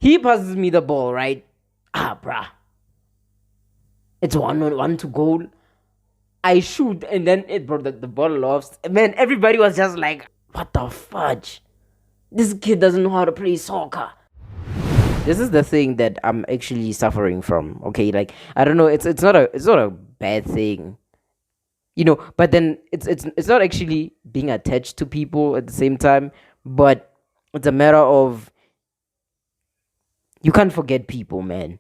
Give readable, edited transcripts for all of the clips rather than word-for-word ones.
He passes me the ball, right? Bruh. It's 1-on-1 to goal. I shoot and then it brought the ball lost. Man, everybody was just like, what the fudge? This kid doesn't know how to play soccer. This is the thing that I'm actually suffering from. Okay, like I don't know, it's not a bad thing. But then it's not actually being attached to people at the same time, but it's a matter of you can't forget people, man.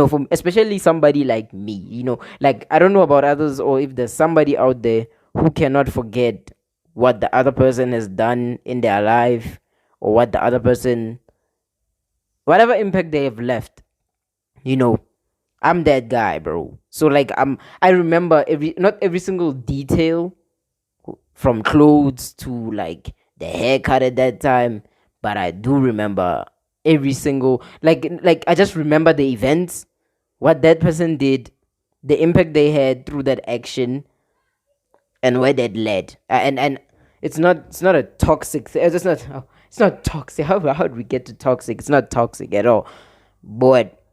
From especially somebody like me. Like I don't know about others, or if there's somebody out there who cannot forget what the other person has done in their life, or what the other person, whatever impact they have left. You know, I'm that guy, bro. So like I remember not every single detail, from clothes to like the haircut at that time, but I do remember every single, like I just remember the events, what that person did, the impact they had through that action, and where that led. And it's not a toxic thing. It's not toxic. How did we get to toxic? It's not toxic at all. But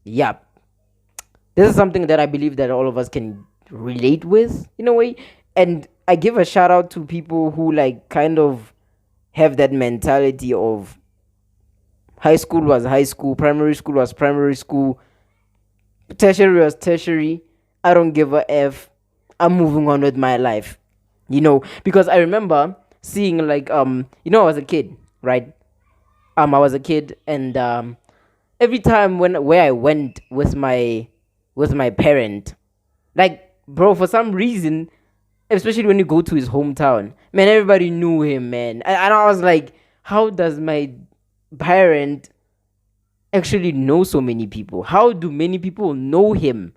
yeah, this is something that I believe that all of us can relate with in a way. And I give a shout out to people who like kind of have that mentality of high school was high school, primary school was primary school, tertiary was tertiary. I don't give a F. I'm moving on with my life. Because I remember seeing like I was a kid, right? I was a kid, and every time where I went with my parent, like bro, for some reason, especially when you go to his hometown, man, everybody knew him, man. And I was like, how does my parent actually know so many people? How do many people know him?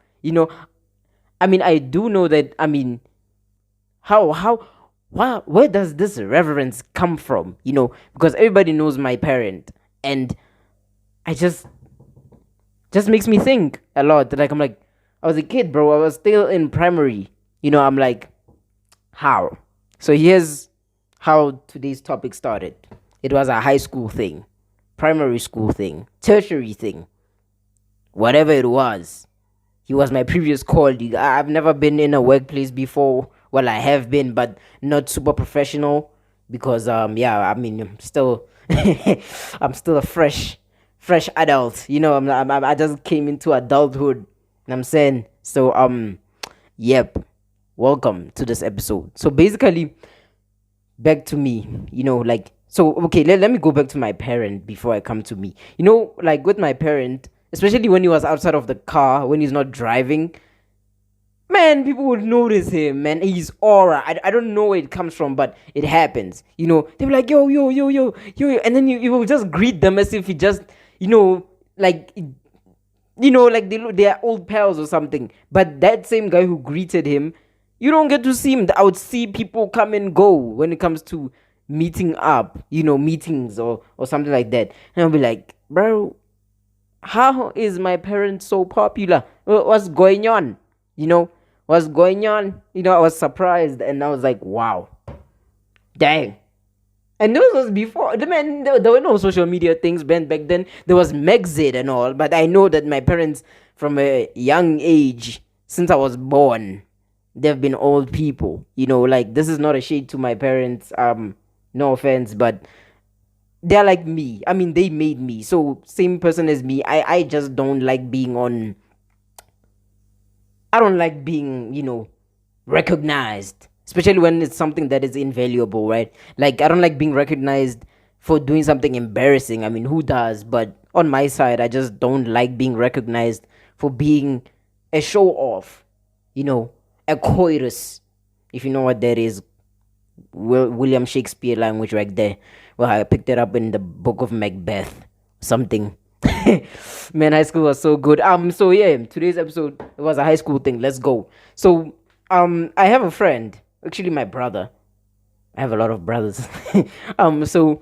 I mean, I do know that. I mean, how where does this reverence come from? Because everybody knows my parent, and I just makes me think a lot. Like I'm like, I was a kid, bro. I was still in primary. I'm like, how? So here's how today's topic started. It was a high school thing, primary school thing, tertiary thing, whatever it was. He was my previous colleague. I've never been in a workplace before. Well, I have been, but not super professional because yeah, I mean, I'm still a fresh adult. I just came into adulthood. I'm saying so. Yep. Welcome to this episode. So basically, back to me. So okay. Let me go back to my parent before I come to me. Like with my parent, especially when he was outside of the car, when he's not driving, man, people would notice him, man. His aura. I don't know where it comes from, but it happens. They'll be like, yo, yo, yo, yo, yo, yo. And then you will just greet them as if he just, like, like they're old pals or something. But that same guy who greeted him, you don't get to see him. I would see people come and go when it comes to meeting up, meetings or something like that. And I'll be like, bro, how is my parent so popular? What's going on? What's going on? I was surprised and I was like, wow, dang. And this was before the man. There were no social media things back then. There was Megxit and all, but I know that my parents, from a young age, since I was born, they've been old people. Like this is not a shade to my parents. No offense, but they're like me. I mean, they made me. So same person as me. I just don't like being on. I don't like being, recognized, especially when it's something that is invaluable, right? Like, I don't like being recognized for doing something embarrassing. I mean, who does? But on my side, I just don't like being recognized for being a show off, a coitus, if you know what that is. William Shakespeare language right there. Well, I picked it up in the book of Macbeth, something. Man, high school was so good. So yeah, today's episode, it was a high school thing. Let's go. So I have a friend, actually my brother. I have a lot of brothers. So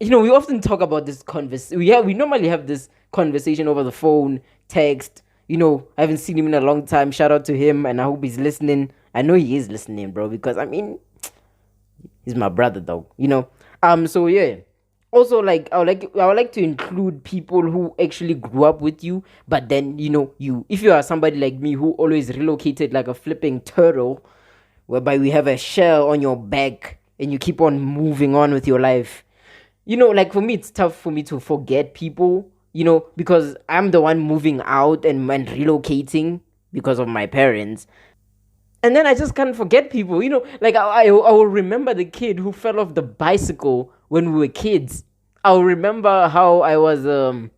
we often talk about this we normally have this conversation over the phone, text. I haven't seen him in a long time. Shout out to him, and I hope he's listening. I know he is listening, bro, because I mean, he's my brother though. So yeah, Also, like I would like to include people who actually grew up with you, but then you, if you are somebody like me who always relocated like a flipping turtle, whereby we have a shell on your back and you keep on moving on with your life. Like for me, it's tough for me to forget people, because I'm the one moving out and relocating because of my parents. And then I just can't forget people, like I will remember the kid who fell off the bicycle when we were kids. I'll remember how I was a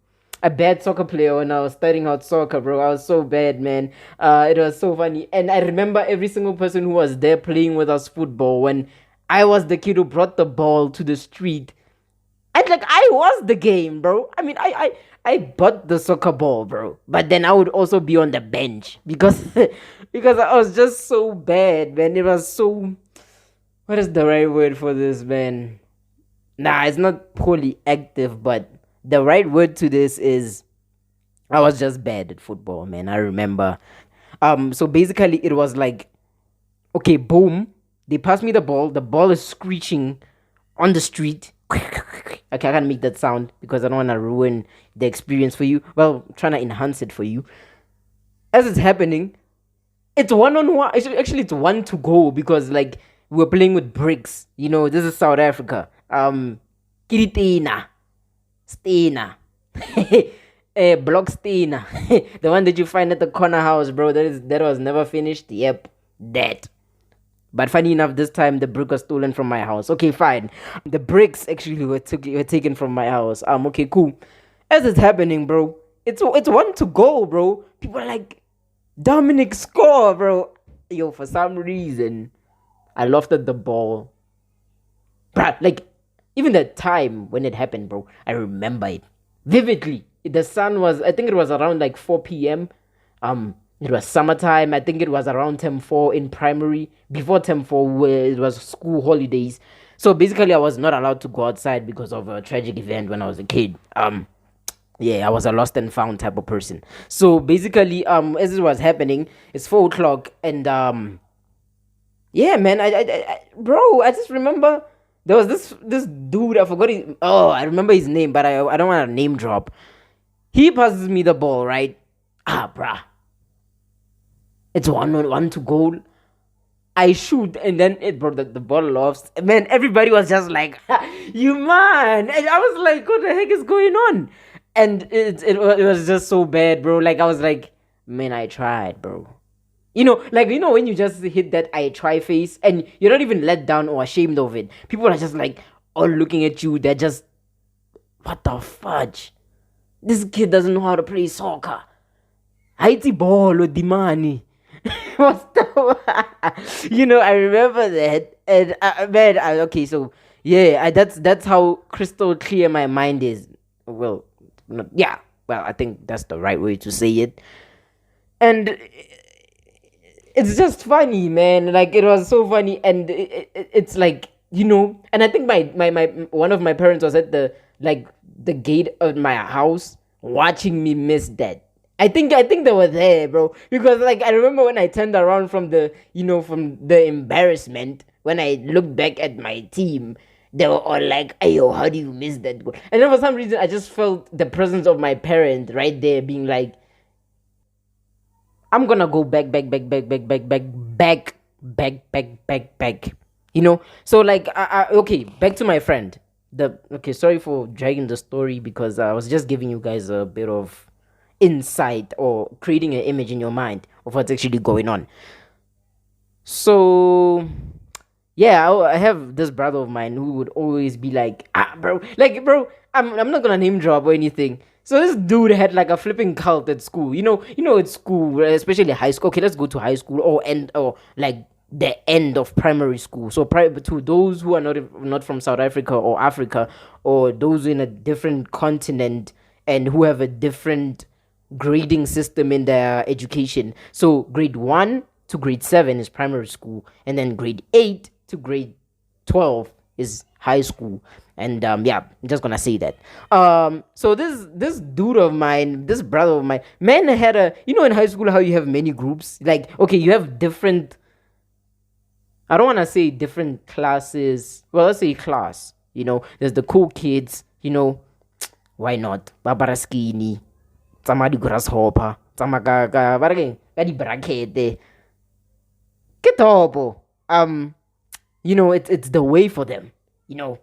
bad soccer player when I was starting out soccer, bro. I was so bad, man. It was so funny. And I remember every single person who was there playing with us football when I was the kid who brought the ball to the street. I was the game, bro. I mean, I bought the soccer ball, bro. But then I would also be on the bench because because I was just so bad, man. It was so, what is the right word for this, man? Nah, it's not poorly active, but the right word to this is I was just bad at football, man. I remember. So basically it was like, okay, boom, they pass me the ball is screeching on the street. Okay, I can't make that sound because I don't want to ruin the experience for you. Well, I'm trying to enhance it for you. As it's happening, it's one on one. Actually, it's one to go because like we're playing with bricks. This is South Africa. Kiritina, Stina, Block Stina, the one that you find at the corner house, bro. That was never finished. Yep, that. But funny enough, this time the brick was stolen from my house. Okay, fine. The bricks actually were taken from my house. Okay, cool. As it's happening, bro, it's one to go, bro. People are like, Dominic score, bro. Yo, for some reason, I lofted the ball. Bruh, like, even the time when it happened, bro, I remember it vividly. The sun was, I think it was around like 4 p.m. It was summertime. I think it was around term 4 in primary. Before term 4, where it was school holidays. So basically, I was not allowed to go outside because of a tragic event when I was a kid. Yeah, I was a lost and found type of person. So basically, as it was happening, it's 4 o'clock, and yeah, man, bro, I just remember there was this dude. I forgot his. Oh, I remember his name, but I don't want to name drop. He passes me the ball, right? Bruh, it's one on one to goal. I shoot, and then it brought the ball lost. Man, everybody was just like, "You man!" And I was like, "What the heck is going on?" And it was just so bad, bro. Like I was like, "Man, I tried, bro." When you just hit that I try face, and you're not even let down or ashamed of it. People are just like all looking at you. They're just, what the fudge? This kid doesn't know how to play soccer. Haiti ball with the money. What's the I remember that, and man, okay, so yeah, that's how crystal clear my mind is. Well, yeah, well, I think that's the right way to say it, and it's just funny, man. Like it was so funny, and it's like and I think my one of my parents was at the gate of my house watching me miss that. I think they were there, bro. Because like I remember when I turned around from the embarrassment, when I looked back at my team, they were all like, "Hey, yo, how do you miss that goal?" And then for some reason, I just felt the presence of my parent right there, being like, "I'm gonna go back, back, back, back, back, back, back, back, back, back, back, back." So like, okay, back to my friend. Okay, sorry for dragging the story because I was just giving you guys a bit of insight or creating an image in your mind of what's actually going on. So yeah, I have this brother of mine who would always be like, bro, like, bro, I'm not gonna name drop or anything. So this dude had like a flipping cult at school. At school, especially high school. Okay, let's go to high school or like the end of primary school. So to those who are not from South Africa or Africa, or those in a different continent and who have a different grading system in their education. So grade 1 to grade 7 is primary school, and then grade 8 to grade 12 is high school. And yeah, I'm just gonna say that. So this dude of mine, this brother of mine, man, had a, in high school how you have many groups. Like, okay, you have different, I don't want to say different classes. Well, let's say class. There's the cool kids, why not? Barbara skinny, tsamaya di grasshopper, tsamaya ba re keng? Ka di bracket. Ke topo. It's the way for them. You know,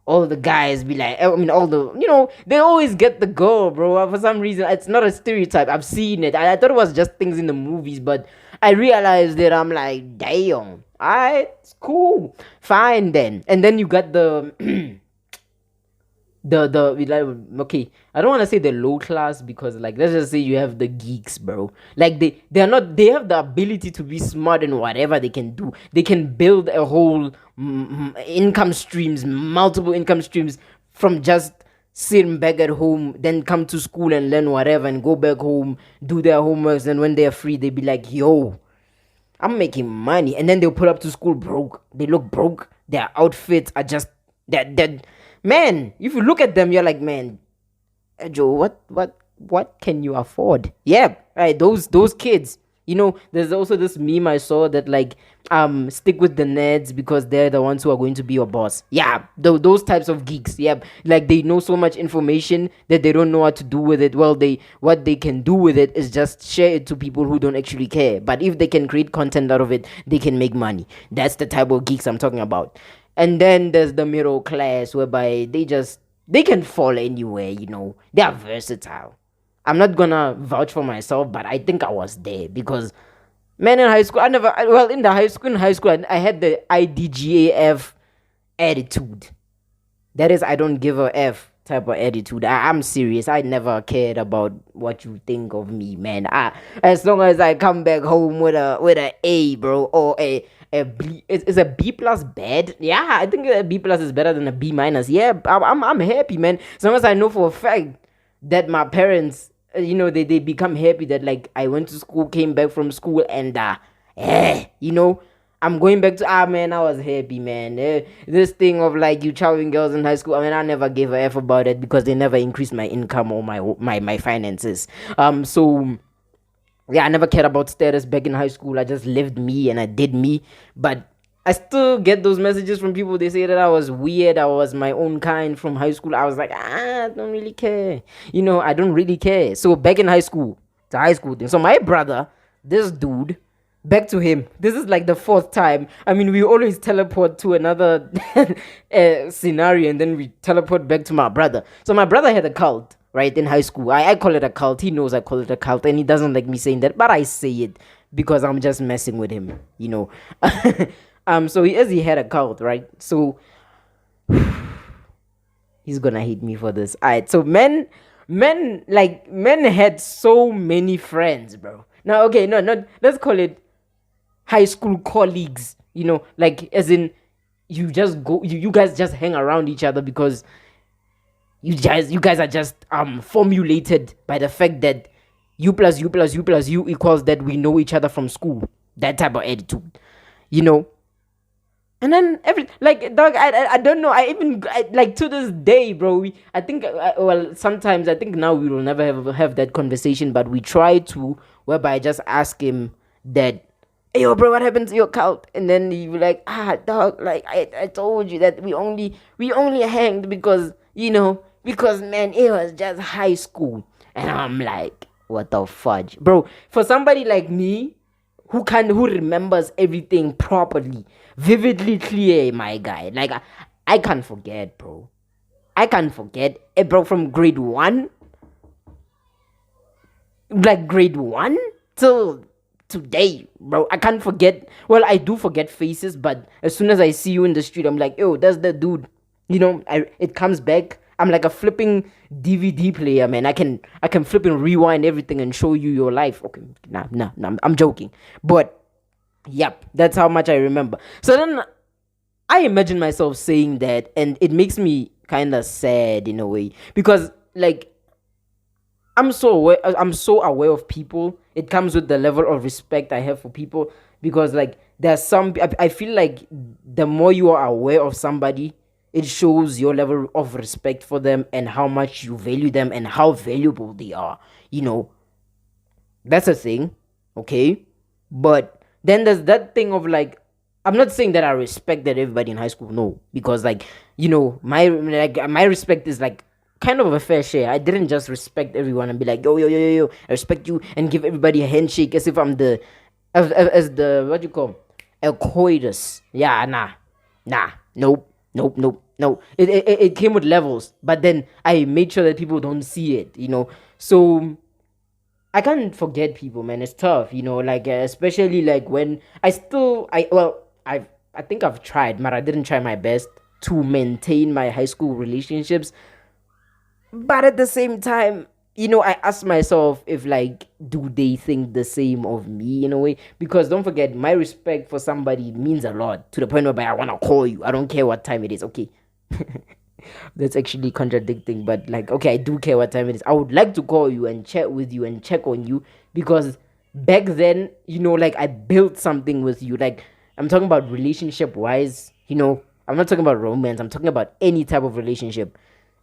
all the guys be like, I mean, all the, they always get the girl, bro. For some reason, it's not a stereotype. I've seen it. I thought it was just things in the movies, but I realized that I'm like, damn, alright, it's cool, fine then. And then you got the okay, I don't want to say the low class, because like, let's just say you have the geeks, bro. Like, they're not, they have the ability to be smart in whatever they can do. They can build a whole income streams, multiple income streams, from just sitting back at home, then come to school and learn whatever, and go back home, do their homeworks, and when they're free they be like, yo, I'm making money. And then they'll pull up to school broke. They look broke. Their outfits are just that. Man, if you look at them, you're like, man, Joe, what can you afford? Yeah, right. Those kids. There's also this meme I saw that, like, stick with the nerds because they're the ones who are going to be your boss. Yeah, those types of geeks. Yeah, like, they know so much information that they don't know what to do with it. Well, what they can do with it is just share it to people who don't actually care. But if they can create content out of it, they can make money. That's the type of geeks I'm talking about. And then there's the middle class, whereby they can fall anywhere. They are versatile. I'm not gonna vouch for myself, but I think I was there, because, man, in high school, in high school, I had the IDGAF attitude. That is, I don't give a F type of attitude. I'm serious. I never cared about what you think of me, man. As long as I come back home with a A, bro, or a B. Is a B plus bad? Yeah, I think a B plus is better than a B minus. Yeah, I'm happy, man. As long as I know for a fact that my parents, they become happy that, like, I went to school, came back from school, and I'm going back to, man, I was happy, man. This thing of, like, you chowing girls in high school, I mean, I never gave a F about it, because they never increased my income or my finances. So yeah, I never cared about status back in high school. I just lived me and I did me. But I still get those messages from people. They say that I was weird. I was my own kind from high school. I was like, I don't really care. I don't really care. So back in high school, it's a high school thing. So my brother, this dude, back to him. This is like the fourth time. I mean, we always teleport to another scenario, and then we teleport back to my brother. So my brother had a cult, right, in high school. I call it a cult. He knows I call it a cult, and he doesn't like me saying that, but I say it because I'm just messing with him. So he had a cult, right? So he's gonna hate me for this. Alright, so men had so many friends, bro. Now, okay, no, not let's call it high school colleagues. Like, as in, you guys just hang around each other because you guys are just formulated by the fact that you plus you plus you plus you equals that we know each other from school. That type of attitude, you know. And then like, dog, I don't know. Like, to this day, bro. I think, well, sometimes I think now we will never have that conversation, but we try to, whereby I just ask him that, hey, yo, bro, what happened to your cult? And then he be like, dog, like, I told you that we only hanged because, because, man, it was just high school. And I'm like, what the fudge, bro? For somebody like me, who remembers everything properly, vividly clear, my guy. Like, I can't forget, bro. I can't forget, bro, from grade 1, like grade 1 till today, bro. I can't forget. Well, I do forget faces, but as soon as I see you in the street, I'm like, yo, that's the dude. It comes back. I'm like a flipping DVD player, man. I can flip and rewind everything and show you your life. Okay, nah, I'm joking. But yep, that's how much I remember. So then I imagine myself saying that, and it makes me kind of sad in a way, because, like, I'm so aware of people. It comes with the level of respect I have for people, because, like, there's some, I feel like the more you are aware of somebody, it shows your level of respect for them and how much you value them and how valuable they are. That's a thing, okay? But then there's that thing of, like, I'm not saying that I respected everybody in high school, no, because like my respect is like kind of a fair share. I didn't just respect everyone and be like yo yo yo yo yo, I respect you and give everybody a handshake as if I'm the as the what you call a coitus. Yeah, nah, nope, nope, nope, no. It came with levels, but then I made sure that people don't see it, So I can't forget people, man. It's tough, like especially like when I think I've tried, but I didn't try my best to maintain my high school relationships. But at the same time, I ask myself if like do they think the same of me in a way? Because don't forget, my respect for somebody means a lot to the point where I want to call you. I don't care what time it is. Okay. That's actually contradicting, but like, okay, I do care what time it is. I would like to call you and chat with you and check on you because back then, like I built something with you. Like, I'm talking about relationship wise, I'm not talking about romance, I'm talking about any type of relationship.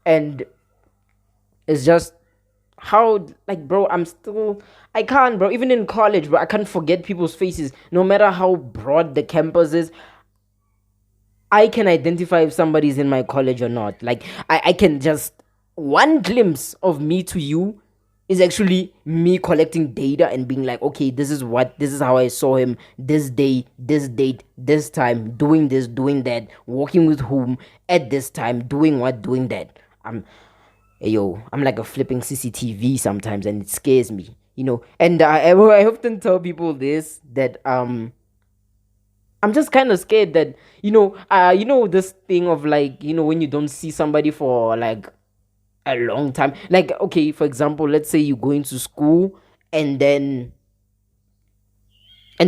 And it's just how, like, bro, I can't, bro, even in college, bro, I can't forget people's faces, no matter how broad the campus is. I can identify if somebody's in my college or not. Like I can just one glimpse of me to you is actually me collecting data and being like, okay, this is how I saw him this day, this date, this time, doing this, doing that, walking with whom at this time, doing what, doing that. I'm like a flipping CCTV sometimes, and it scares me, And I often tell people this that I'm just kind of scared that this thing of like when you don't see somebody for like a long time. Like okay, for example, let's say you go into school and then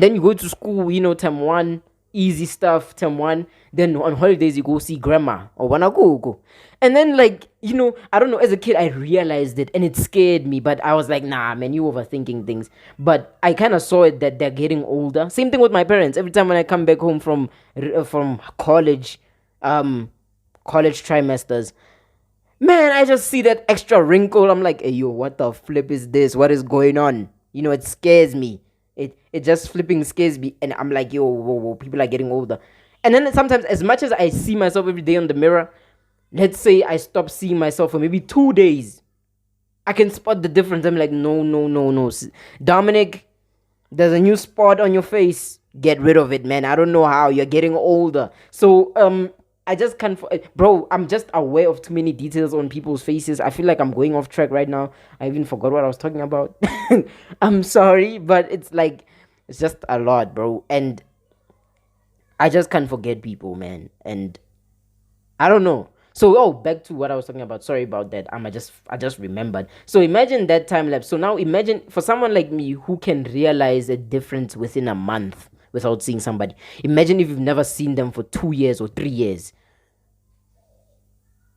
you go to school, term one, easy stuff, term one. Then on holidays, you go see grandma or wanna go. And then, like, I don't know, as a kid, I realized it and it scared me. But I was like, nah, man, you overthinking things. But I kind of saw it that they're getting older. Same thing with my parents. Every time when I come back home from college, college trimesters, man, I just see that extra wrinkle. I'm like, hey, yo, what the flip is this? What is going on? It scares me. It just flipping scares me. And I'm like, yo, whoa, whoa, people are getting older. And then sometimes, as much as I see myself every day on the mirror, let's say I stop seeing myself for maybe 2 days, I can spot the difference. I'm like, no, no, no, no. Dominic, there's a new spot on your face. Get rid of it, man. I don't know how. You're getting older. So, I just can't, bro. I'm just aware of too many details on people's faces. I feel like I'm going off track right now. I even forgot what I was talking about. I'm sorry, but it's like it's just a lot, bro. And I just can't forget people, man. And I don't know. So, back to what I was talking about. Sorry about that. I just remembered. So imagine that time lapse. So now imagine for someone like me who can realize a difference within a month without seeing somebody. Imagine if you've never seen them for 2 years or 3 years.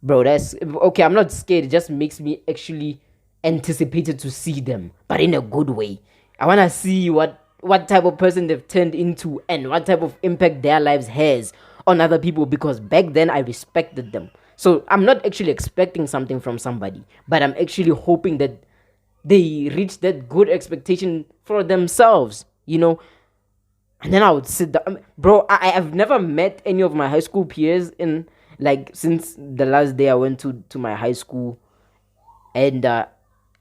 Bro, that's okay. I'm not scared. It just makes me actually anticipated to see them, but in a good way. I want to see what type of person they've turned into and what type of impact their lives has on other people, because back then I respected them. So I'm not actually expecting something from somebody, but I'm actually hoping that they reach that good expectation for themselves, And then I would sit down, bro. I've never met any of my high school peers in like since the last day I went to my high school, and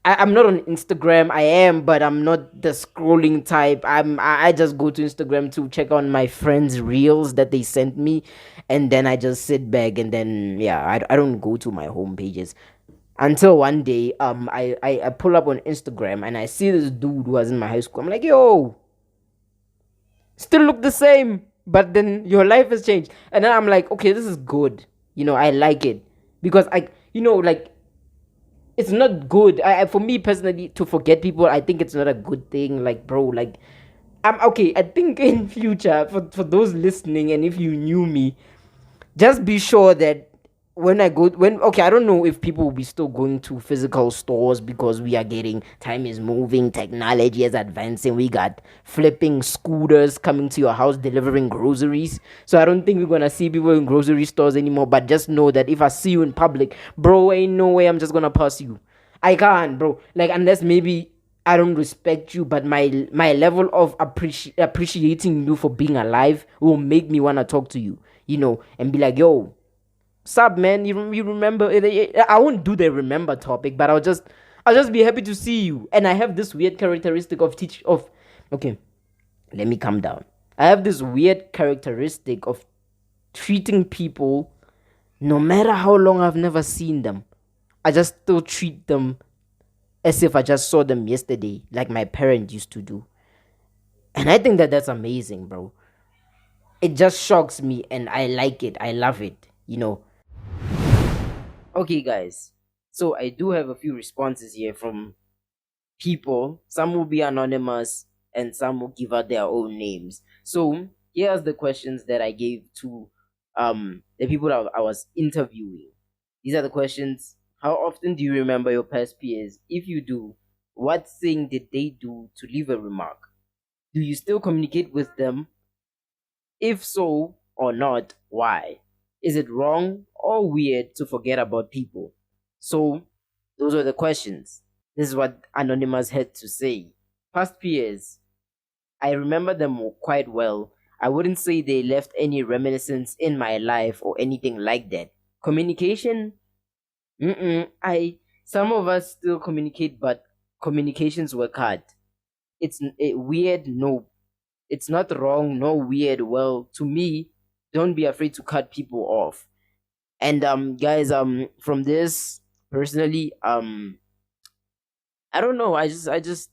I'm not on Instagram. I am, but I'm not the scrolling type. I just go to Instagram to check on my friends' reels that they sent me, and then I just sit back and then yeah, I don't go to my home pages until one day I pull up on Instagram and I see this dude who was in my high school. I'm like, yo, still look the same, but then your life has changed. And then I'm like, okay, this is good. I like it because like it's not good. For me personally, to forget people, I think it's not a good thing. Like, bro, like, I'm okay. I think in future, for those listening, and if you knew me, just be sure that okay, I don't know if people will be still going to physical stores because we are getting, time is moving, technology is advancing, we got flipping scooters coming to your house delivering groceries. So I don't think we're gonna see people in grocery stores anymore. But just know that if I see you in public, bro, ain't no way I'm just gonna pass you. I can't, bro. Like, unless maybe I don't respect you, but my level of appreciating you for being alive will make me want to talk to you, and be like, yo, sup, man? You remember? I won't do the remember topic, but I'll just be happy to see you. And I have this weird characteristic of teach of, okay, let me calm down. I have this weird characteristic of treating people, no matter how long I've never seen them. I just still treat them as if I just saw them yesterday, like my parent used to do. And I think that that's amazing, bro. It just shocks me, and I like it. I love it. Okay, guys. So I do have a few responses here from people. Some will be anonymous, and some will give out their own names. So here's the questions that I gave to the people I was interviewing. These are the questions. How often do you remember your past peers? If you do, what thing did they do to leave a remark? Do you still communicate with them? If so or not, why? Is it wrong or weird to forget about people? So, those were the questions. This is what Anonymous had to say. Past peers, I remember them quite well. I wouldn't say they left any reminiscence in my life or anything like that. Communication, some of us still communicate, but communications were cut. Weird, no. It's not wrong, no weird. Well, to me, don't be afraid to cut people off. And guys, from this personally, I don't know. I just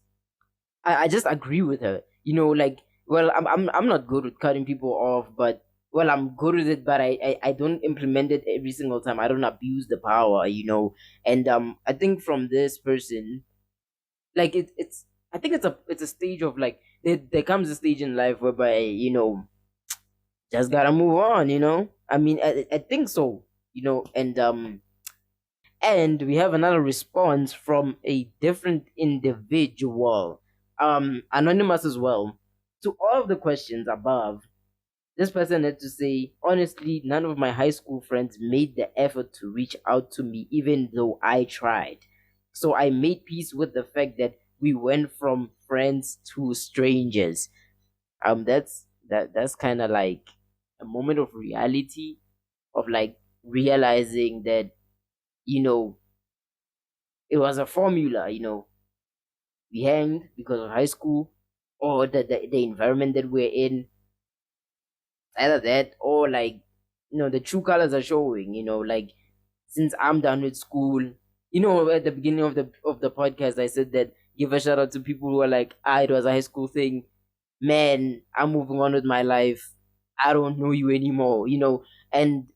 agree with her. Like, well, I'm not good with cutting people off, but well, I'm good with it, but I don't implement it every single time. I don't abuse the power. And I think from this person, like it's I think it's a stage of like there comes a stage in life whereby just gotta move on. I mean, I think so. And we have another response from a different individual, anonymous as well. To all of the questions above, this person had to say, honestly, none of my high school friends made the effort to reach out to me, even though I tried. So I made peace with the fact that we went from friends to strangers. That's kind of like a moment of reality, of like realizing that you know it was a formula. We hanged because of high school, or the environment that we're in. Either that, or like the true colors are showing. Like, since I'm done with school, at the beginning of the podcast, I said that give a shout out to people who are like, it was a high school thing. Man, I'm moving on with my life. I don't know you anymore. And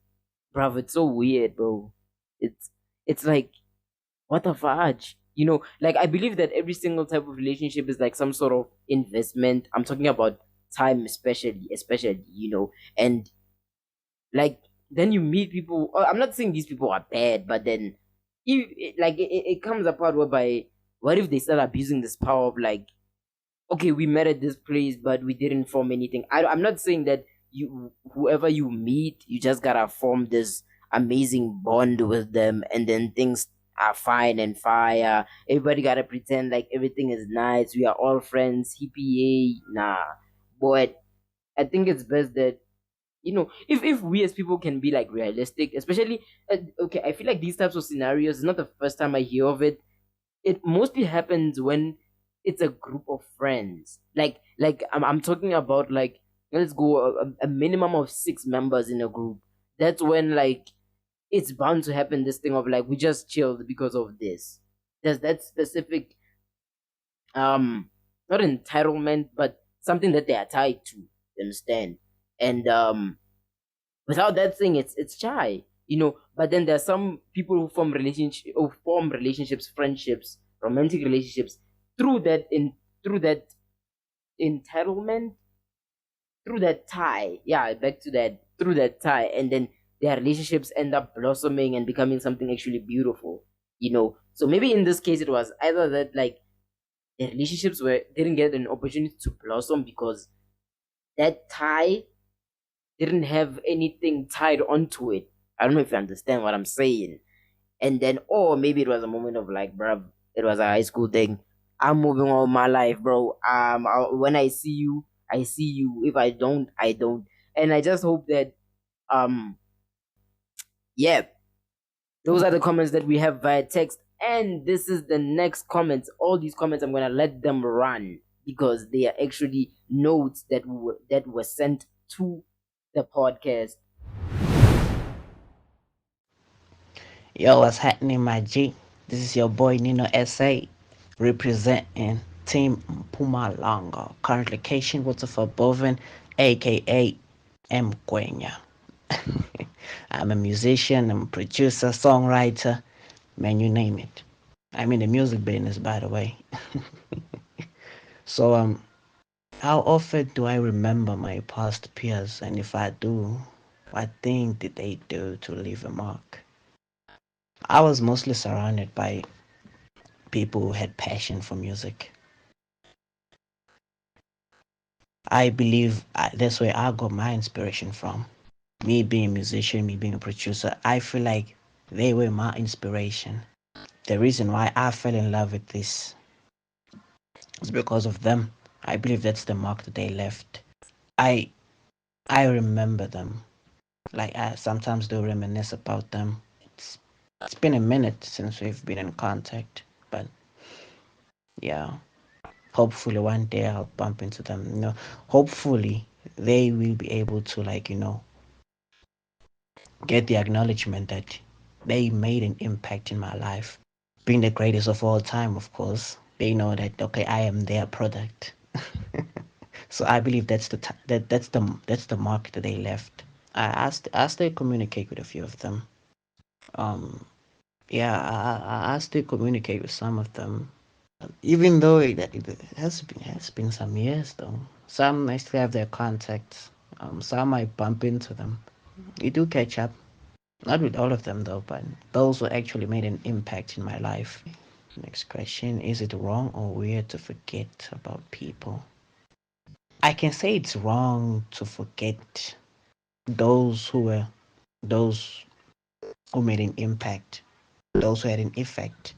bruv, it's so weird, bro. It's like, what the fudge? Like, I believe that every single type of relationship is like some sort of investment. I'm talking about time, especially. And like, then you meet people. I'm not saying these people are bad, but then it comes apart whereby, what if they start abusing this power of like, okay, we met at this place, but we didn't form anything. I'm not saying that whoever you meet, you just gotta form this amazing bond with them, and then things are fine and fire. Everybody gotta pretend like everything is nice. We are all friends. Hippie, nah. But I think it's best that if we as people can be like realistic, especially okay, I feel like these types of scenarios is not the first time I hear of it. It mostly happens when it's a group of friends. Like I'm talking about, like, let's go a minimum of 6 members in a group. That's when, like, it's bound to happen, this thing of like, we just chilled because of this. There's that specific not entitlement, but something that they are tied to. You understand? And without that thing, it's shy. But then there's some people who form relationships, friendships, romantic relationships through that entitlement, through that tie. Yeah, back to that, through that tie. And then their relationships end up blossoming and becoming something actually beautiful. So maybe in this case, it was either that, like, the relationships were didn't get an opportunity to blossom because that tie didn't have anything tied onto it. I don't know if you understand what I'm saying. And then, or maybe it was a moment of like, bruv, it was a high school thing. I'm moving on with my life, bro. When I see you, I see you. If I don't, I don't. And I just hope that, um, yeah, those are the comments that we have via text. And this is the next comments. All these comments, I'm gonna let them run because they are actually notes that were sent to the podcast. Yo, what's happening, my G? This is your boy Nino SA, representing Team Pumalanga. Current location, Waterfall Boven, aka Mkwenya. I'm a musician, I'm a producer, songwriter, man, you name it. I'm in the music business, by the way. So, how often do I remember my past peers, and if I do, what thing did they do to leave a mark? I was mostly surrounded by people who had passion for music. I believe that's where I got my inspiration from. Me being a musician, me being a producer, I feel like they were my inspiration. The reason why I fell in love with this is because of them. I believe that's the mark that they left. I I remember them. Like I sometimes do reminisce about them. It's been a minute since we've been in contact, but yeah. Hopefully one day I'll bump into them. Hopefully they will be able to get the acknowledgement that they made an impact in my life. Being the greatest of all time, of course, they know that okay, I am their product. So I believe that's the mark that they left. I still communicate with a few of them. Um, yeah, I still communicate with some of them, even though it has been some years though. Some I still have their contacts. Some I bump into them. We do catch up. Not with all of them though, but those who actually made an impact in my life. Next question. Is it wrong or weird to forget about people? I can say it's wrong to forget those who were those who made an impact, those who had an effect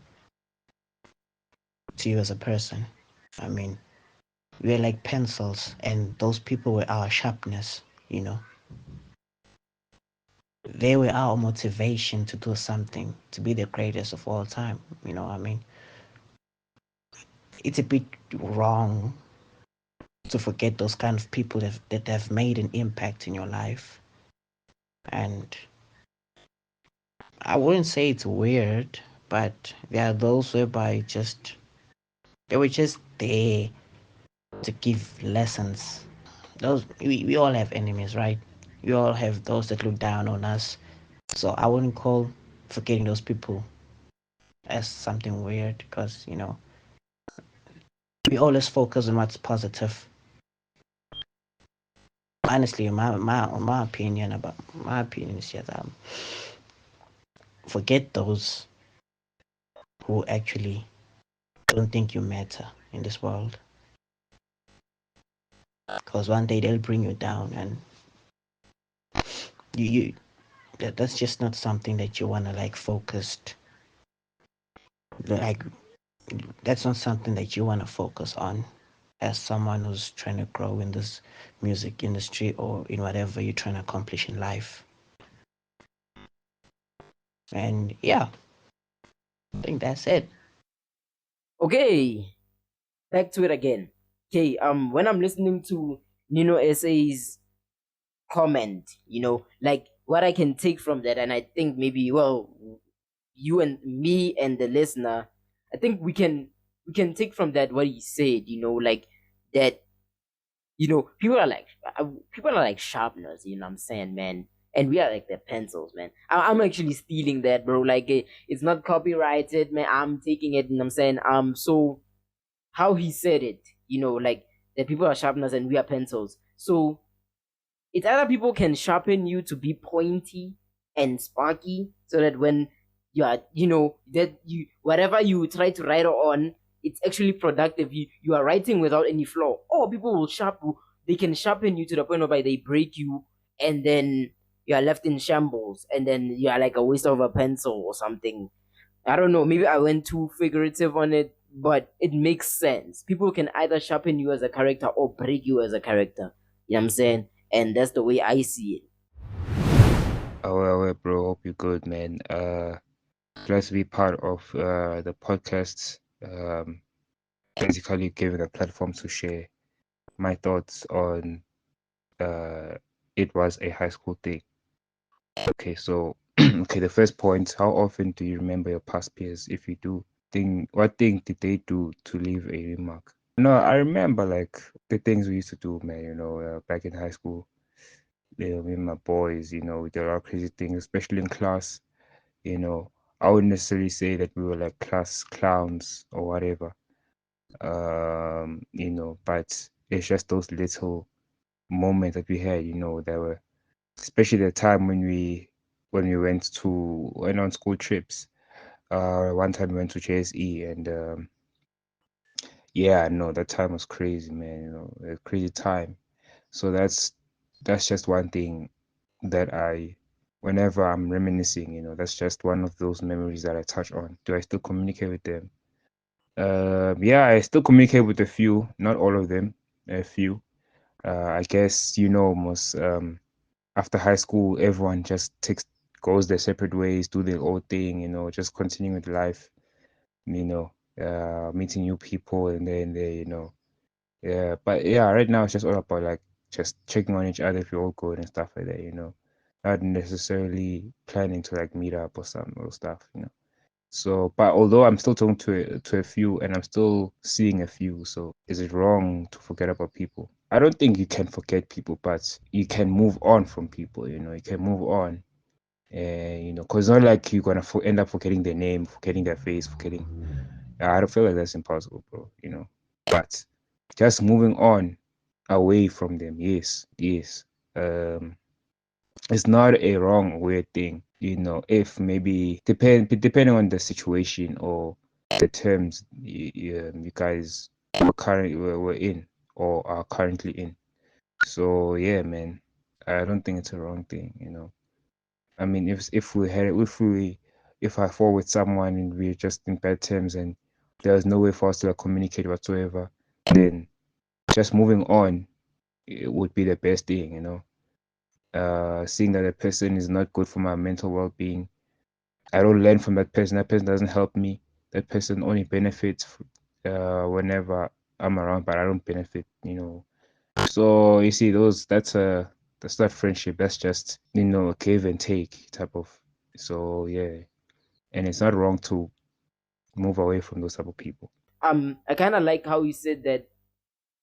to you as a person. I mean, we're like pencils and those people were our sharpness, you know. They were our motivation to do something, to be the greatest of all time. I mean, it's a bit wrong to forget those kind of people that have made an impact in your life. And I wouldn't say it's weird, but there are those whereby just they were just there to give lessons. Those we all have enemies, right? We all have those that look down on us. So I wouldn't call forgetting those people as something weird because we always focus on what's positive. Honestly, my opinion is just forget those who actually don't think you matter in this world. Because one day they'll bring you down, and you that's just not something that you wanna focused. Like that's not something that you wanna focus on as someone who's trying to grow in this music industry or in whatever you're trying to accomplish in life. And yeah, I think that's it. Okay, back to it again. Okay, when I'm listening to Nino Essay's comment, like what I can take from that, and I think maybe, well, you and me and the listener, I think we can take from that what he said, like that, people are like sharpeners, you know what I'm saying, man. And we are like the pencils, man. I'm actually stealing that, bro. Like, it's not copyrighted, man. I'm taking it, you know what I'm saying. So how he said it, like that people are sharpeners and we are pencils. So it's either people can sharpen you to be pointy and sparky so that when you are, that you whatever you try to write on, it's actually productive. You are writing without any flaw. Or people will sharpen, they can sharpen you to the point whereby they break you, and then you are left in shambles, and then you are like a waste of a pencil or something. I don't know. Maybe I went too figurative on it. but it makes sense. People can either sharpen you as a character or break you as a character. You know what I'm saying? And that's the way I see it. Well, bro, hope you're good, man. Glad to be part of the podcast. Basically giving a platform to share my thoughts on uh, it was a high school thing. Okay, so okay, the first point, how often do you remember your past peers? If you do, what thing did they do to leave a remark? No, I remember like the things we used to do, man, back in high school. Me and my boys, we did a lot of crazy things, especially in class. You know, I wouldn't necessarily say that we were like class clowns or whatever. But it's just those little moments that we had, that were especially the time when we went on school trips. One time we went to JSE and yeah, no, that time was crazy, man, a crazy time. So that's just one thing that whenever I'm reminiscing, that's just one of those memories that I touch on. Do I still communicate with them? Yeah, I still communicate with a few, not all of them, a few. I guess most after high school, everyone just goes their separate ways, do their own thing, just continuing with life, meeting new people, and then yeah. But yeah, right now it's just all about like just checking on each other if you're all good and stuff like that. Not necessarily planning to like meet up or some or stuff. So, but although I'm still talking to a few and I'm still seeing a few, so is it wrong to forget about people? I don't think you can forget people, but you can move on from people. You can move on, and because not like you're gonna end up forgetting their name, forgetting their face, forgetting. I don't feel like that's impossible, bro. But just moving on away from them, yes, yes. Um, it's not a wrong weird thing, if maybe depending on the situation or the terms you guys were in or are currently in. So yeah, man, I don't think it's a wrong thing. I mean, if I fall with someone and we're just in bad terms and there's no way for us to like, communicate whatsoever, then just moving on, it would be the best thing. Seeing that a person is not good for my mental well-being, I don't learn from that person doesn't help me, that person only benefits whenever I'm around, but I don't benefit. So you see, that's not friendship, that's just a give and take type of. So yeah, and it's not wrong to move away from those type of people. I kind of like how you said that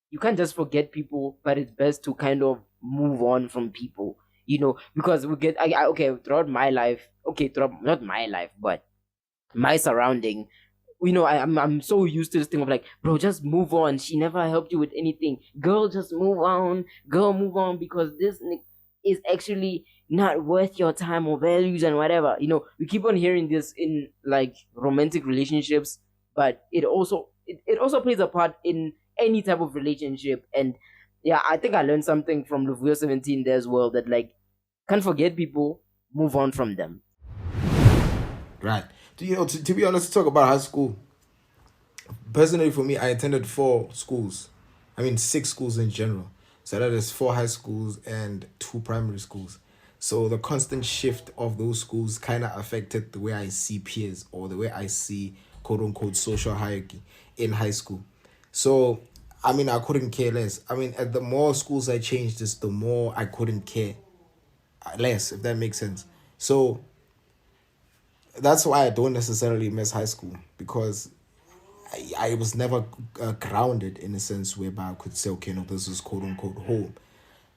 you can't just forget people, but it's best to kind of move on from people. Because we get okay, throughout my life, okay, throughout not my life, but my surrounding, I'm so used to this thing of like, bro, just move on. She never helped you with anything. Girl, just move on. Girl, move on, because is actually not worth your time or values and whatever. We keep on hearing this in like romantic relationships, but it also plays a part in any type of relationship. And yeah, I think I learned something from Luvuyo 17 there as well, that like, can't forget people, move on from them. Right. To be honest, to talk about high school, personally for me, I attended four schools. I mean, six schools in general. So that is four high schools and two primary schools. So the constant shift of those schools kind of affected the way I see peers or the way I see quote unquote social hierarchy in high school. So, I mean, I couldn't care less. I mean, at the more schools I changed, this the more I couldn't care less, if that makes sense. So that's why I don't necessarily miss high school, because I was never grounded in a sense whereby I could say, okay, no, this is quote unquote home.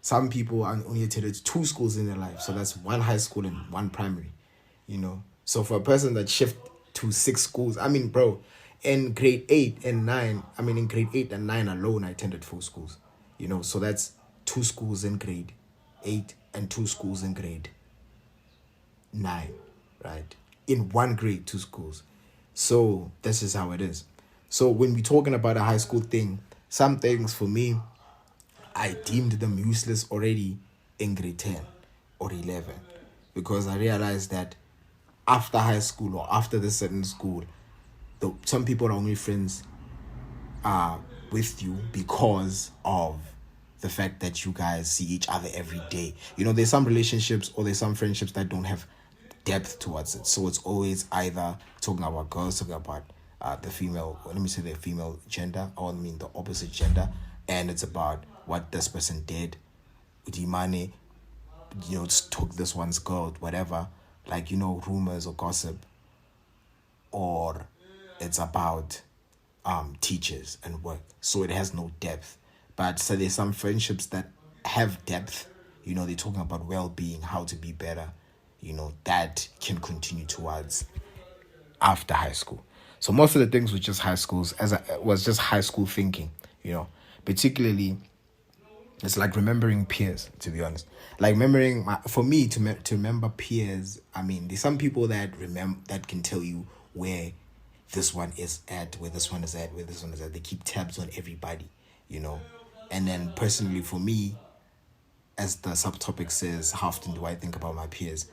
Some people are only attended two schools in their life, so that's one high school and one primary. So for a person that shift to six schools, I mean, bro, in grade 8 and 9, I mean, in grade 8 and 9 alone, I attended four schools. So that's two schools in grade 8 and two schools in grade 9, right? In one grade, two schools. So this is how it is. So when we're talking about a high school thing, some things for me, I deemed them useless already in grade 10 or 11, because I realized that after high school or after this certain school, some people are only friends with you because of the fact that you guys see each other every day. There's some relationships or there's some friendships that don't have depth towards it. So it's always either talking about girls, talking about the female, or let me say the female gender, or I mean the opposite gender, and it's about what this person did with Imane, just took this one's girl, whatever, like, rumors or gossip, or it's about teachers and work. So it has no depth. But so there's some friendships that have depth. They're talking about well-being, how to be better. That can continue towards after high school. So most of the things were just high schools, was just high school thinking. Particularly, it's like remembering peers. To be honest, like for me to remember peers. I mean, there's some people that can tell you where this one is at, where this one is at, where this one is at. They keep tabs on everybody, And then personally, for me, as the subtopic says, how often do I think about my peers?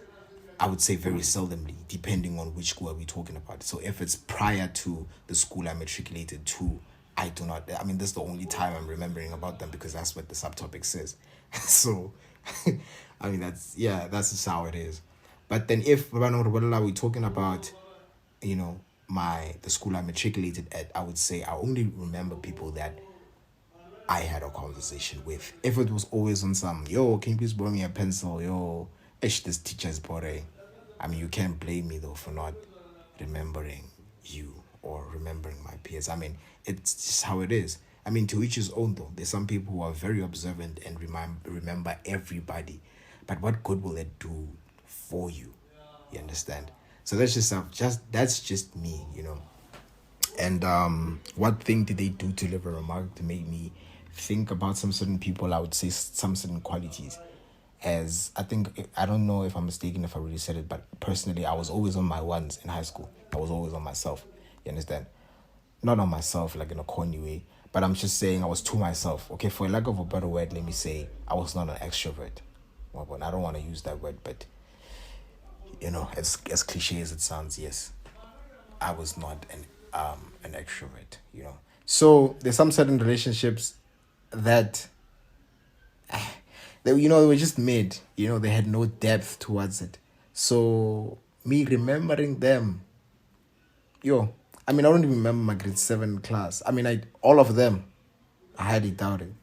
I would say very seldomly, depending on which school are we talking about. So if it's prior to the school I matriculated to, I do not. I mean, this is the only time I'm remembering about them because that's what the subtopic says. So, I mean, that's just how it is. But then if we're talking about, the school I matriculated at, I would say I only remember people that I had a conversation with. If it was always on some, yo, can you please borrow me a pencil? Yo, this teacher is boring. I mean, you can't blame me though for not remembering you or remembering my peers. I mean, it's just how it is. I mean, to each his own though. There's some people who are very observant and remember everybody. But what good will it do for you? You understand? So that's just me, And what thing did they do to leave a remark to make me think about some certain people? I would say some certain qualities. As I don't know if I'm mistaken if I really said it, but personally, I was always on my ones in high school. I was always on myself. You understand? Not on myself like in a corny way, but I'm just saying I was to myself. Okay, for lack of a better word, let me say I was not an extrovert. Well, I don't want to use that word, but as cliche as it sounds, yes, I was not an extrovert. So there's some certain relationships that they were just mid. They had no depth towards it. So me remembering them, I mean, I don't even remember my grade 7 class. I mean, all of them, I highly doubt it.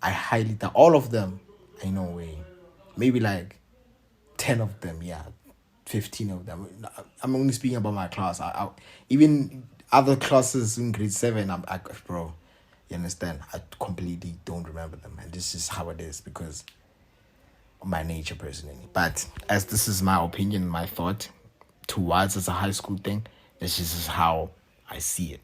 I highly doubt all of them. I know way, maybe like 10 of them, 15 of them. I'm only speaking about my class. I even other classes in grade 7, bro, you understand? I completely don't remember them, and this is how it is because of my nature personally. But as this is my opinion, my thought towards as a high school thing, this is how I see it.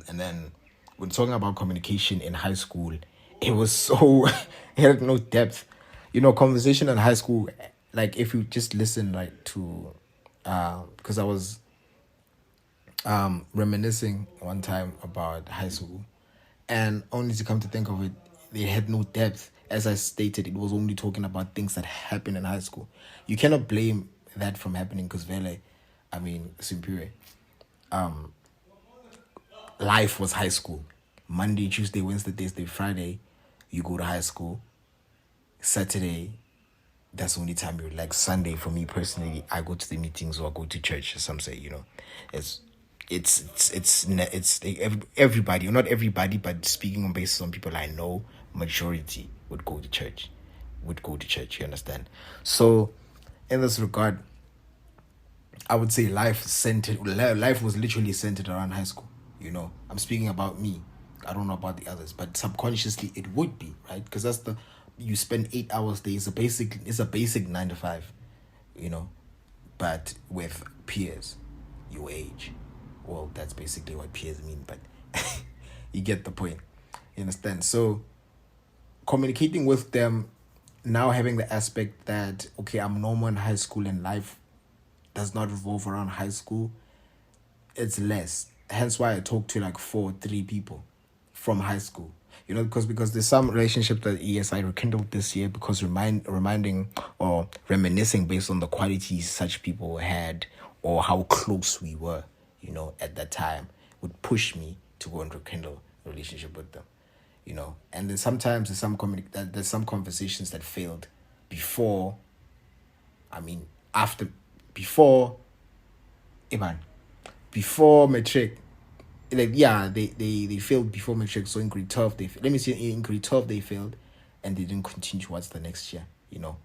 And then when talking about communication in high school, it was so it had no depth. Conversation in high school, like if you just listen like to because I was reminiscing one time about high school, and only to come to think of it, they had no depth. As I stated, it was only talking about things that happened in high school. You cannot blame that from happening because Simpure, life was high school. Monday, Tuesday, Wednesday, Thursday, Friday, you go to high school. Saturday, that's the only time you're like Sunday. For me personally, I go to the meetings or I go to church. As some say, it's everybody, or not everybody, but speaking on basis on people I know, majority would go to church. You understand? So, in this regard, I would say life was literally centered around high school. I'm speaking about me. I don't know about the others, but subconsciously it would be, right? Because you spend 8 hours a day. It's a basic 9 to 5, but with peers your age. Well, that's basically what peers mean, but you get the point. You understand? So communicating with them, now having the aspect that, okay, I'm normal in high school and life does not revolve around high school, it's less. Hence why I talk to like 3 people from high school. Because there's some relationship that, yes, I rekindled this year because reminding or reminiscing based on the qualities such people had or how close we were, at that time would push me to go and rekindle a relationship with them, you know. And then sometimes there's some conversations that failed before, I mean, after, before, Iman, before matric. Like, yeah, they failed before matric. So in grade 12 let me see, in grade 12 they failed, and they didn't continue towards the next year, you know,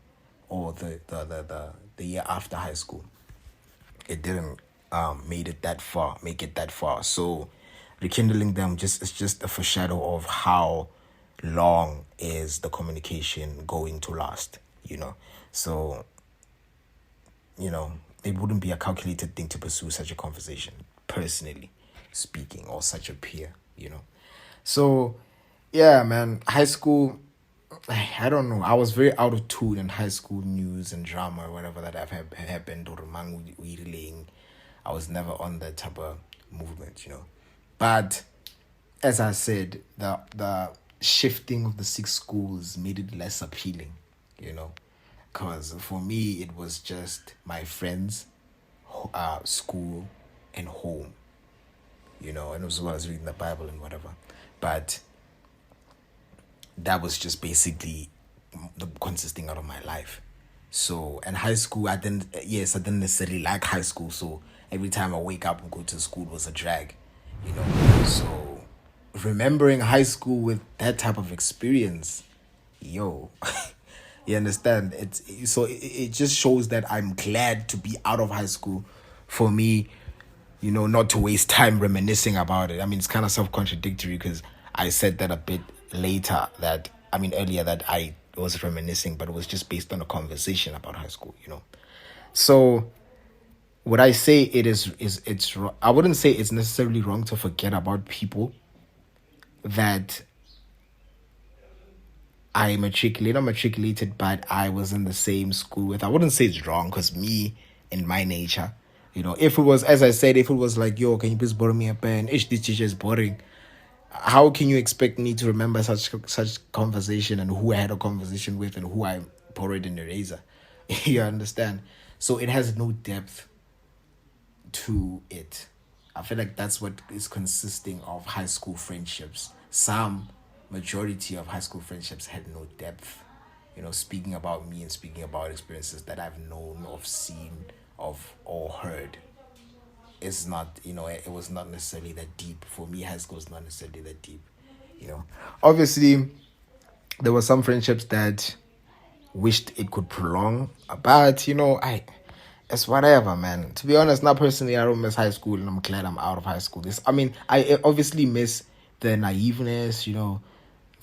or the year after high school. It didn't make it that far. So rekindling them just is just a foreshadow of how long is the communication going to last, you know. So, you know, it wouldn't be a calculated thing to pursue such a conversation, personally speaking, or such a peer, you know. So, yeah, man, high school, I don't know. I was very out of tune in high school news and drama or whatever that have happened, or we relaying. I was never on that type of movement, you know. But as I said, the shifting of the 6 schools made it less appealing, you know, because for me it was just my friends, school, and home, you know, and as well as reading the Bible and whatever. But that was just basically the consisting out of my life. So, and high school, I didn't necessarily like high school. So every time I wake up and go to school was a drag, you know. So remembering high school with that type of experience, yo, you understand? It just shows that I'm glad to be out of high school, for me, you know, not to waste time reminiscing about it. I mean, it's kind of self-contradictory because I said that a bit earlier, that I was reminiscing, but it was just based on a conversation about high school, you know. So would I say it's I wouldn't say it's necessarily wrong to forget about people that matriculated, but I was in the same school with. I wouldn't say it's wrong, because me and my nature, you know, if it was, as I said, if it was like, yo, can you please borrow me a pen? Ish, this teacher is boring. How can you expect me to remember such conversation, and who I had a conversation with, and who I borrowed an eraser? You understand? So it has no depth to it. I feel like that's what is consisting of high school friendships. Some majority of high school friendships had no depth. You know, speaking about me and speaking about experiences that I've known, of seen, of or heard. It's not, you know, it was not necessarily that deep. For me, high school was not necessarily that deep. You know, obviously there were some friendships that wished it could prolong, but you know, it's whatever, man. To be honest, not personally, I don't miss high school, and I'm glad I'm out of high school. I obviously miss the naiveness, you know,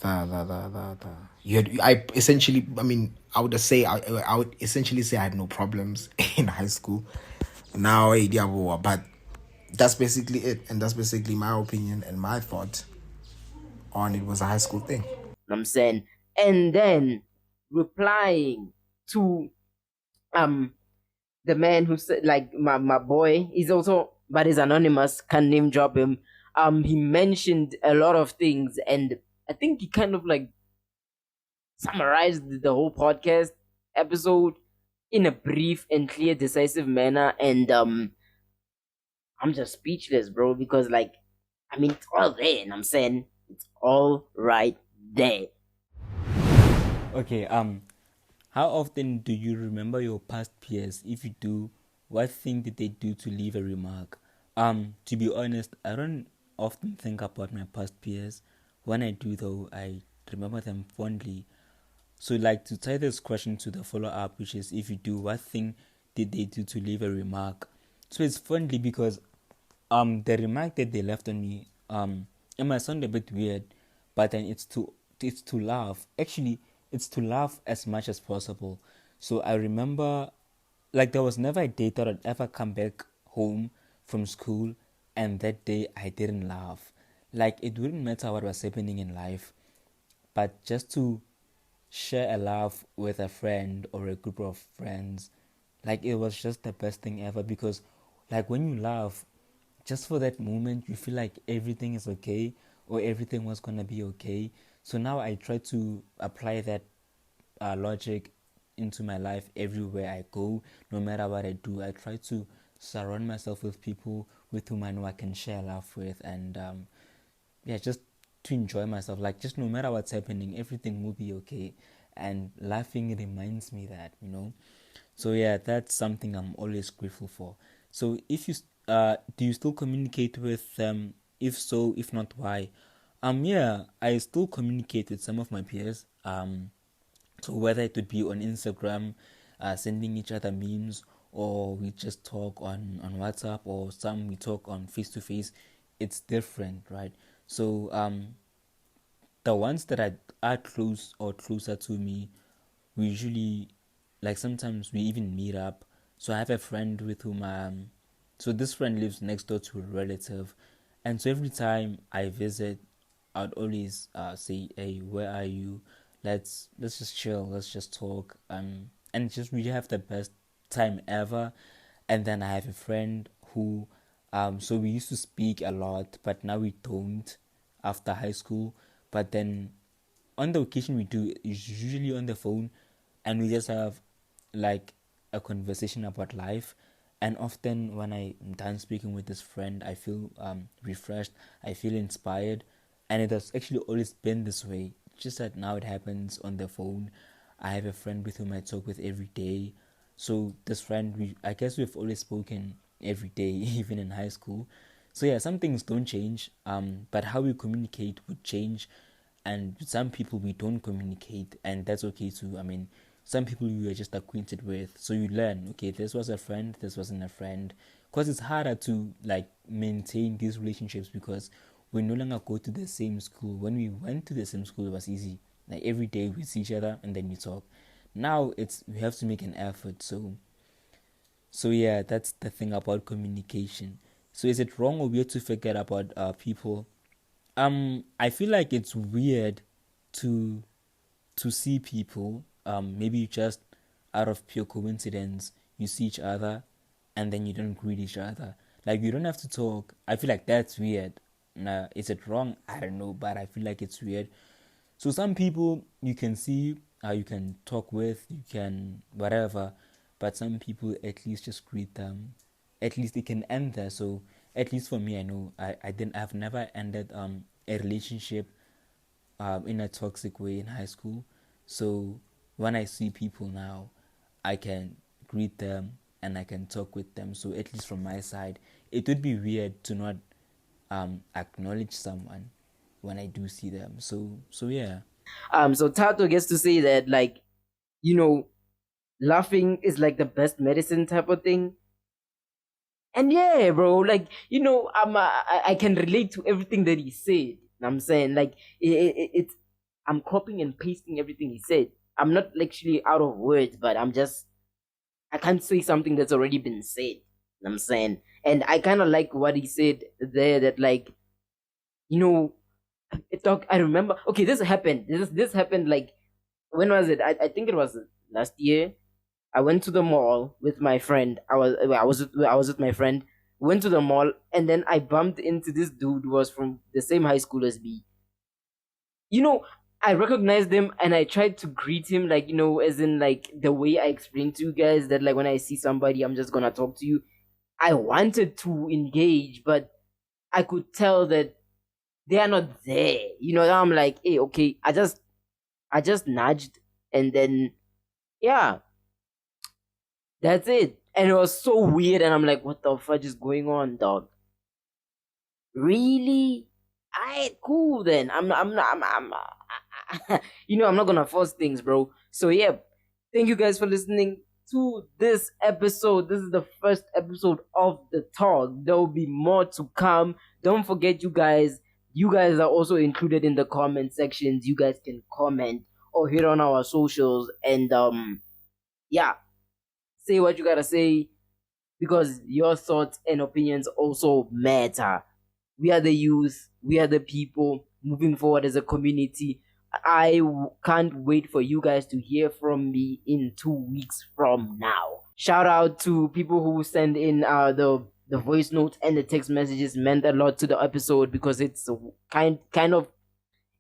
I essentially, I mean, I would essentially say I had no problems in high school. Now, yeah, but that's basically it, and that's basically my opinion and my thought on it was a high school thing. I'm saying, and then replying to um the man who said, like, my boy, he's also, but he's anonymous, can't name drop him. He mentioned a lot of things, and I think he kind of like summarized the whole podcast episode in a brief and clear, decisive manner. And I'm just speechless, bro, because, like, I mean, it's all there, and I'm saying it's all right there. Okay, how often do you remember your past peers? If you do, what thing did they do to leave a remark? To be honest, I don't often think about my past peers. When I do, though, I remember them fondly. So, like, to tie this question to the follow-up, which is, if you do, what thing did they do to leave a remark? So it's fondly because the remark that they left on me, it might sound a bit weird, but then it's to laugh. Actually, it's to laugh as much as possible. So I remember, like, there was never a day that I'd ever come back home from school and that day I didn't laugh. Like, it wouldn't matter what was happening in life, but just to share a laugh with a friend or a group of friends, like, it was just the best thing ever. Because, like, when you laugh, just for that moment you feel like everything is okay, or everything was gonna be okay. So now I try to apply that logic into my life everywhere I go. No matter what I do, I try to surround myself with people with whom I know I can share a laugh with. And yeah, just to enjoy myself. Like, just no matter what's happening, everything will be okay. And laughing reminds me that, you know. So yeah, that's something I'm always grateful for. So if you do you still communicate with them? If so, if not, why? Yeah, I still communicate with some of my peers. So whether it would be on Instagram, sending each other memes, or we just talk on WhatsApp, or some we talk on face to face, it's different, right? So the ones that are close or closer to me, we usually, like, sometimes we even meet up. So I have a friend with whom so this friend lives next door to a relative, and so every time I visit, I'd always say, "Hey, where are you? Let's just chill. Let's just talk." And just we have the best time ever. And then I have a friend who, so we used to speak a lot, but now we don't after high school. But then on the occasion we do is usually on the phone, and we just have like a conversation about life. And often when I'm done speaking with this friend, I feel refreshed, I feel inspired. And it has actually always been this way, just that now it happens on the phone. I have a friend with whom I talk with every day. So this friend, I guess we've always spoken every day even in high school. So yeah, some things don't change, but how we communicate would change. And with some people we don't communicate, and that's okay too. I mean, some people you are just acquainted with, so you learn, okay, this was a friend, this wasn't a friend. Because it's harder to like maintain these relationships, because we no longer go to the same school. When we went to the same school, it was easy, like every day we see each other and then we talk. Now it's we have to make an effort. So yeah, that's the thing about communication. So is it wrong or weird to forget about people? I feel like it's weird to see people, maybe just out of pure coincidence, you see each other and then you don't greet each other. Like, you don't have to talk. I feel like that's weird. Now, is it wrong? I don't know, but I feel like it's weird. So some people you can see, you can talk with, you can whatever, but some people at least just greet them. At least it can end there. So at least for me, I know I've never ended a relationship in a toxic way in high school. So when I see people now, I can greet them and I can talk with them. So at least from my side, it would be weird to not acknowledge someone when I do see them. So yeah. So Tato gets to say that, like, you know, laughing is like the best medicine type of thing. And yeah, bro, like, I can relate to everything that he said. I'm saying, like, it's I'm copying and pasting everything he said. I'm not actually out of words, but I can't say something that's already been said. I'm saying, and I kind of like what he said there. That, like, you know, I remember. Okay, this happened. This happened, like, when was it? I think it was last year. I went to the mall with my friend. I was with my friend. Went to the mall, and then I bumped into this dude who was from the same high school as me. You know, I recognized him and I tried to greet him, like, as in, like, the way I explained to you guys that, like, when I see somebody, I'm just gonna talk to you. I wanted to engage, but I could tell that they are not there. I'm like, hey, okay, I just nudged, and then, yeah, that's it. And it was so weird, and I'm like, what the fuck is going on, dog? Really? Alright, cool then. I'm not gonna force things, bro. So yeah, thank you guys for listening to this episode. This is the first episode of the talk. There will be more to come. Don't forget, you guys. You guys are also included in the comment sections. You guys can comment or hit on our socials, and yeah, say what you gotta say, because your thoughts and opinions also matter. We are the youth, we are the people moving forward as a community. Can't wait for you guys to hear from me in 2 weeks from now. Shout out to people who send in the voice notes and the text messages. Meant a lot to the episode, because it's a kind of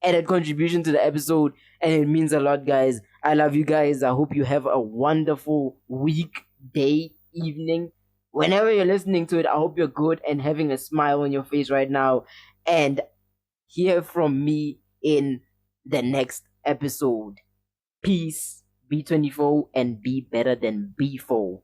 added contribution to the episode, and it means a lot, guys. I love you guys. I hope you have a wonderful week, day, evening, whenever you're listening to it. I hope you're good and having a smile on your face right now. And hear from me in the next episode. Peace, B24, and be better than B4.